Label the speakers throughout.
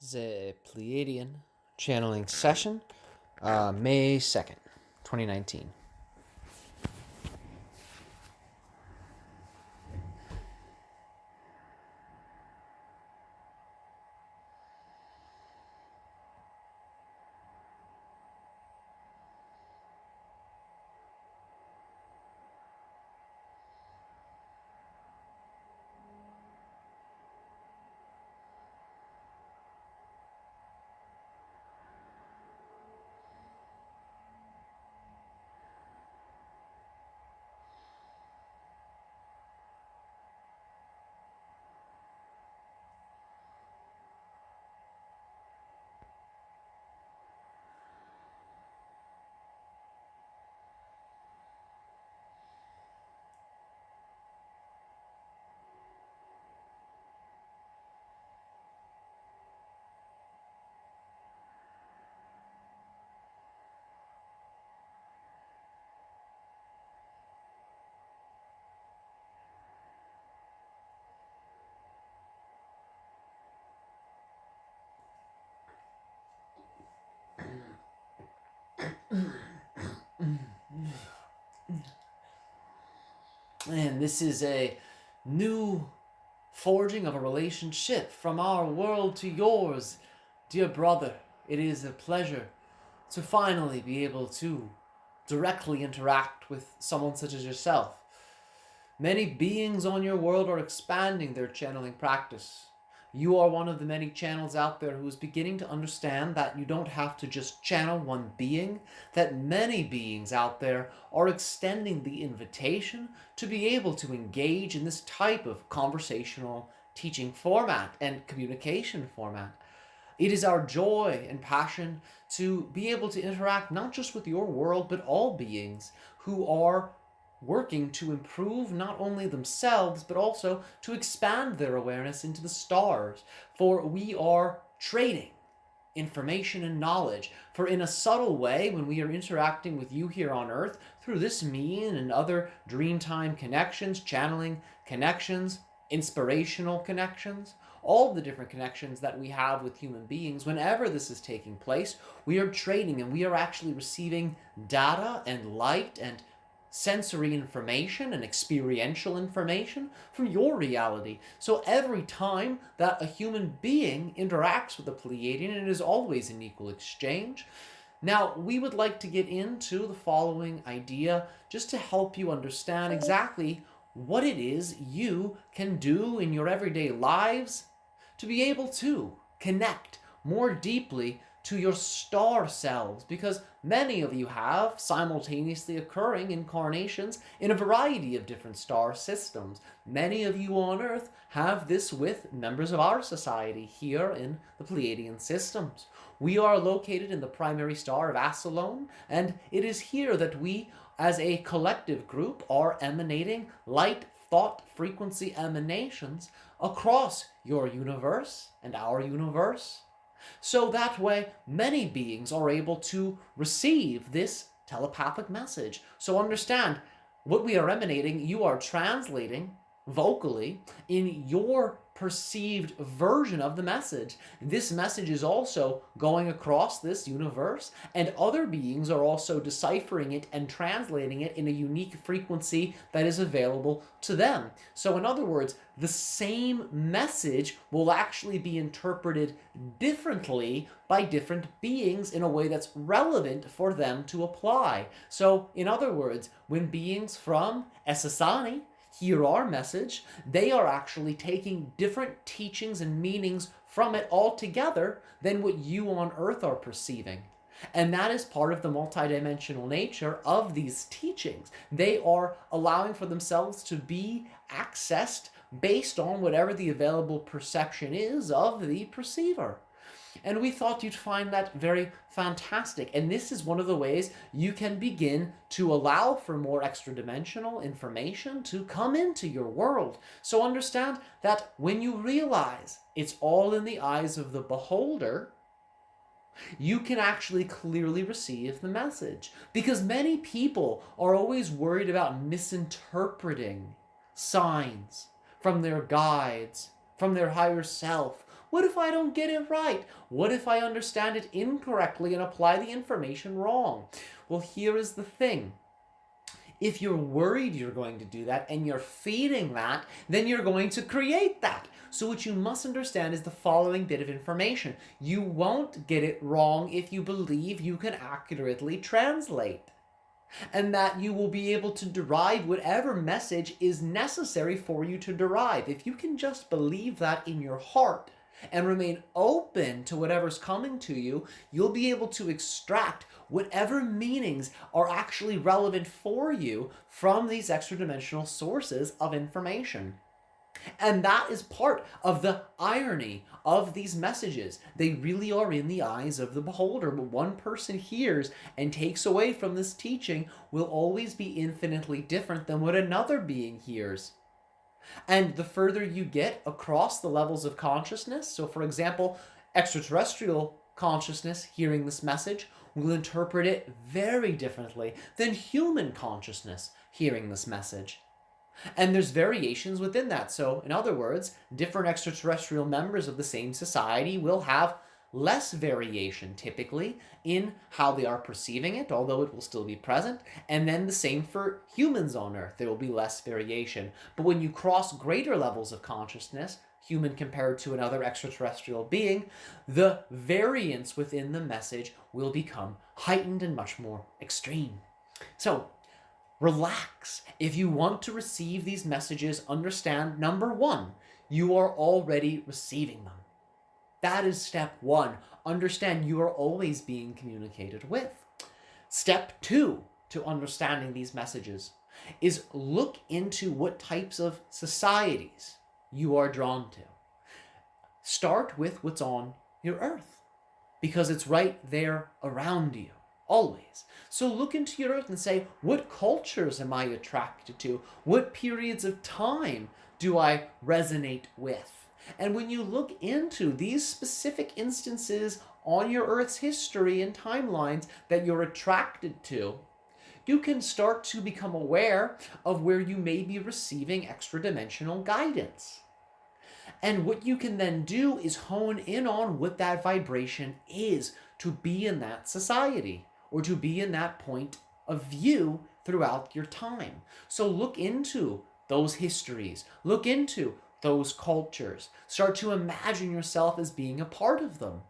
Speaker 1: The Pleiadan channeling session, May 2nd, 2019. And this is a new forging of a relationship from our world to yours, dear brother. It is a pleasure to finally be able to directly interact with someone such as yourself. Many beings on your world are expanding their channeling practice. You are one of the many channels out there who is beginning to understand that you don't have to just channel one being, that many beings out there are extending the invitation to be able to engage in this type of conversational teaching format and communication format. It is our joy and passion to be able to interact not just with your world, but all beings who are working to improve not only themselves, but also to expand their awareness into the stars. For we are trading information and knowledge. For in a subtle way, when we are interacting with you here on Earth, through this mean and other Dreamtime connections, channeling connections, inspirational connections, all the different connections that we have with human beings, whenever this is taking place, we are trading and we are actually receiving data and light and sensory information and experiential information from your reality. So every time that a human being interacts with a Pleiadian, it is always an equal exchange. Now, we would like to get into the following idea just to help you understand exactly what it is you can do in your everyday lives to be able to connect more deeply to your star selves, because many of you have simultaneously occurring incarnations in a variety of different star systems. Many of you on Earth have this with members of our society here in the Pleiadian systems. We are located in the primary star of Asolone, and it is here that we, as a collective group, are emanating light thought frequency emanations across your universe and our universe. So that way, many beings are able to receive this telepathic message. So understand, what we are emanating, you are translating vocally in your perceived version of the message. This message is also going across this universe, and other beings are also deciphering it and translating it in a unique frequency that is available to them. So in other words, the same message will actually be interpreted differently by different beings in a way that's relevant for them to apply. So in other words, when beings from Esasani hear our message, they are actually taking different teachings and meanings from it altogether than what you on Earth are perceiving. And that is part of the multidimensional nature of these teachings. They are allowing for themselves to be accessed based on whatever the available perception is of the perceiver. And we thought you'd find that very fantastic. And this is one of the ways you can begin to allow for more extra dimensional information to come into your world. So understand that when you realize it's all in the eyes of the beholder, you can actually clearly receive the message. Because many people are always worried about misinterpreting signs from their guides, from their higher self, What if I don't get it right? What if I understand it incorrectly and apply the information wrong? Well, here is the thing. If you're worried you're going to do that and you're feeding that, then you're going to create that. So what you must understand is the following bit of information. You won't get it wrong if you believe you can accurately translate, and that you will be able to derive whatever message is necessary for you to derive. If you can just believe that in your heart and remain open to whatever's coming to you, you'll be able to extract whatever meanings are actually relevant for you from these extra dimensional sources of information. And that is part of the irony of these messages. They really are in the eyes of the beholder. What one person hears and takes away from this teaching will always be infinitely different than what another being hears. And the further you get across the levels of consciousness, so for example, extraterrestrial consciousness hearing this message will interpret it very differently than human consciousness hearing this message. And there's variations within that. So, in other words, different extraterrestrial members of the same society will have less variation typically in how they are perceiving it, although it will still be present. And then the same for humans on Earth. There will be less variation. But when you cross greater levels of consciousness, human compared to another extraterrestrial being, the variance within the message will become heightened and much more extreme. So, relax. If you want to receive these messages, understand, number one, you are already receiving them. That is step one. Understand you are always being communicated with. Step two to understanding these messages is look into what types of societies you are drawn to. Start with what's on your Earth, because it's right there around you. Always. So look into your Earth and say, what cultures am I attracted to? What periods of time do I resonate with? And when you look into these specific instances on your Earth's history and timelines that you're attracted to, you can start to become aware of where you may be receiving extra-dimensional guidance. And what you can then do is hone in on what that vibration is to be in that society, or to be in that point of view throughout your time. So look into those histories. Look into those cultures. Start to imagine yourself as being a part of them.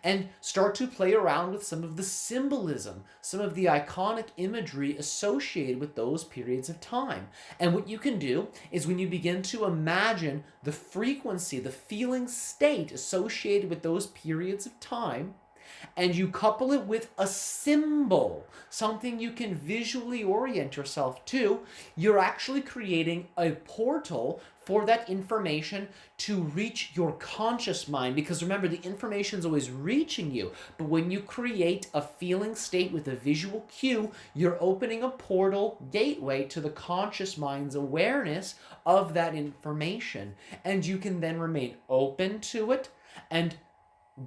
Speaker 1: And start to play around with some of the symbolism, some of the iconic imagery associated with those periods of time. And what you can do is when you begin to imagine the frequency, the feeling state associated with those periods of time, and you couple it with a symbol, something you can visually orient yourself to, you're actually creating a portal for that information to reach your conscious mind. Because remember, the information is always reaching you. But when you create a feeling state with a visual cue, you're opening a portal gateway to the conscious mind's awareness of that information. And you can then remain open to it and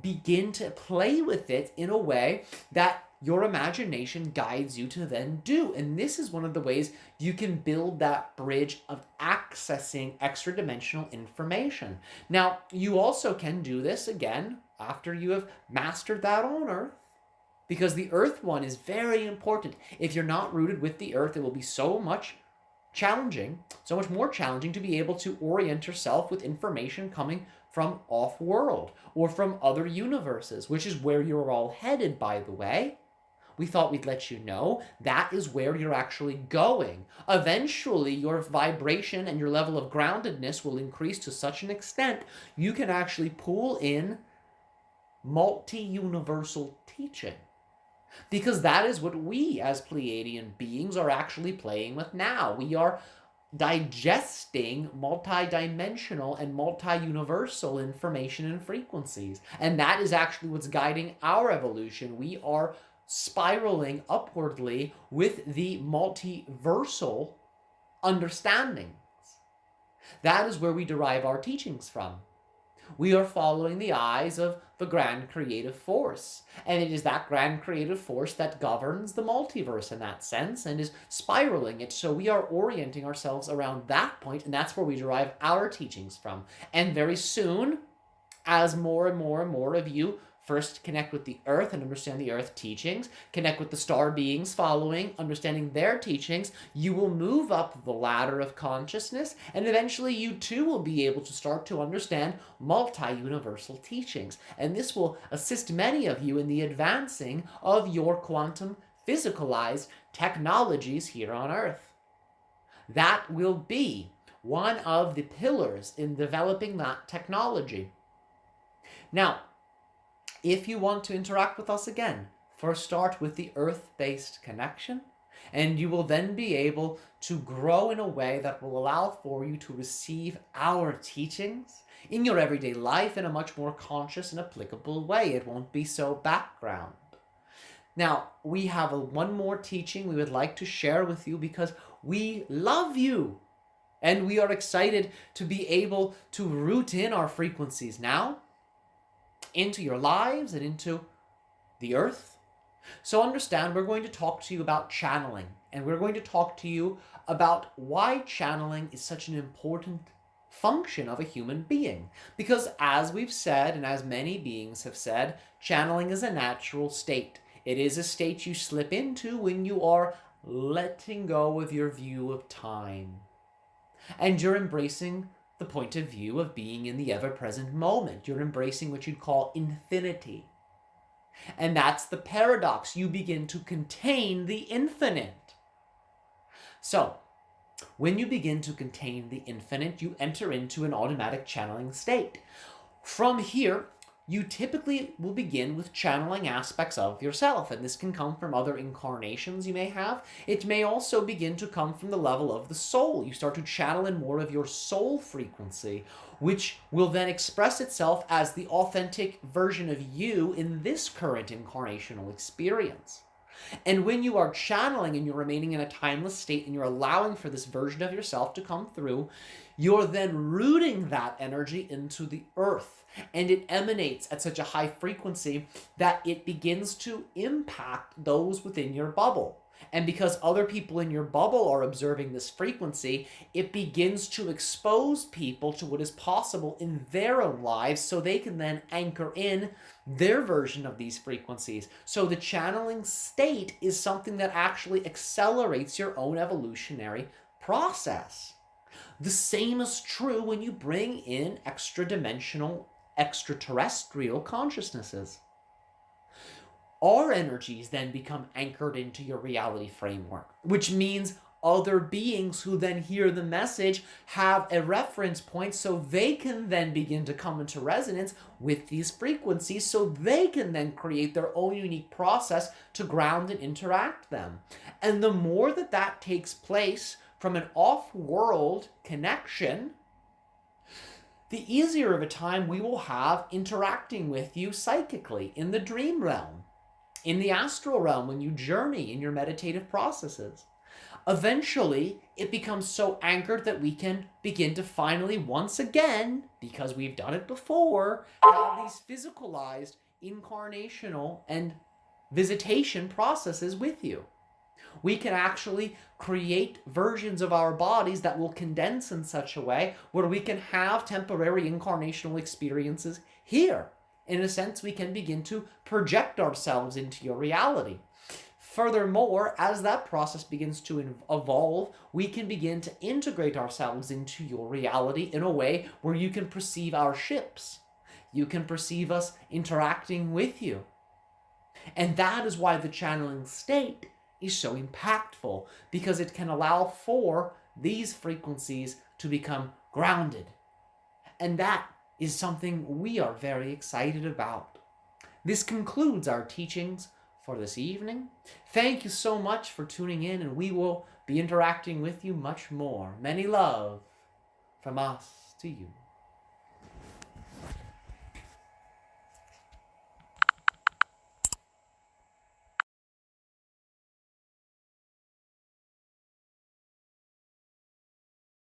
Speaker 1: begin to play with it in a way that your imagination guides you to then do. And this is one of the ways you can build that bridge of accessing extra-dimensional information. Now, you also can do this again after you have mastered that on Earth, because the Earth one is very important. If you're not rooted with the Earth, it will be so much more challenging to be able to orient yourself with information coming from off-world or from other universes, which is where you're all headed, by the way. We thought we'd let you know that is where you're actually going. Eventually, your vibration and your level of groundedness will increase to such an extent you can actually pull in multi-universal teaching. Because that is what we as Pleiadian beings are actually playing with now. We are digesting multi-dimensional and multi-universal information and frequencies. And that is actually what's guiding our evolution. We are spiraling upwardly with the multiversal understandings. That is where we derive our teachings from. We are following the eyes of the grand creative force. And it is that grand creative force that governs the multiverse in that sense and is spiraling it. So we are orienting ourselves around that point, and that's where we derive our teachings from. And very soon, as more and more and more of you first connect with the earth and understand the earth teachings, connect with the star beings following, understanding their teachings, you will move up the ladder of consciousness, and eventually you too will be able to start to understand multi-universal teachings. And this will assist many of you in the advancing of your quantum physicalized technologies here on earth. That will be one of the pillars in developing that technology. Now, if you want to interact with us again, first start with the earth-based connection, and you will then be able to grow in a way that will allow for you to receive our teachings in your everyday life in a much more conscious and applicable way. It won't be so background. Now, we have one more teaching we would like to share with you because we love you. And we are excited to be able to root in our frequencies now into your lives and into the earth. So understand, we're going to talk to you about channeling. And we're going to talk to you about why channeling is such an important function of a human being. Because as we've said, and as many beings have said, channeling is a natural state. It is a state you slip into when you are letting go of your view of time. And you're embracing the point of view of being in the ever-present moment. You're embracing what you'd call infinity. And that's the paradox. You begin to contain the infinite. So, when you begin to contain the infinite, you enter into an automatic channeling state. From here, you typically will begin with channeling aspects of yourself, and this can come from other incarnations you may have. It may also begin to come from the level of the soul. You start to channel in more of your soul frequency, which will then express itself as the authentic version of you in this current incarnational experience. And when you are channeling and you're remaining in a timeless state and you're allowing for this version of yourself to come through, you're then rooting that energy into the earth. And it emanates at such a high frequency that it begins to impact those within your bubble. And because other people in your bubble are observing this frequency, it begins to expose people to what is possible in their own lives so they can then anchor in their version of these frequencies. So the channeling state is something that actually accelerates your own evolutionary process. The same is true when you bring in extra-dimensional, extraterrestrial consciousnesses. Our energies then become anchored into your reality framework, which means other beings who then hear the message have a reference point so they can then begin to come into resonance with these frequencies so they can then create their own unique process to ground and interact them. And the more that that takes place from an off-world connection, the easier of a time we will have interacting with you psychically in the dream realm, in the astral realm when you journey in your meditative processes. Eventually, it becomes so anchored that we can begin to finally, once again, because we've done it before, have these physicalized, incarnational, and visitation processes with you. We can actually create versions of our bodies that will condense in such a way where we can have temporary incarnational experiences here. In a sense, we can begin to project ourselves into your reality. Furthermore, as that process begins to evolve, we can begin to integrate ourselves into your reality in a way where you can perceive our ships. You can perceive us interacting with you. And that is why the channeling state is so impactful, because it can allow for these frequencies to become grounded. And that is something we are very excited about. This concludes our teachings for this evening. Thank you so much for tuning in, and we will be interacting with you much more. Many love from us to you.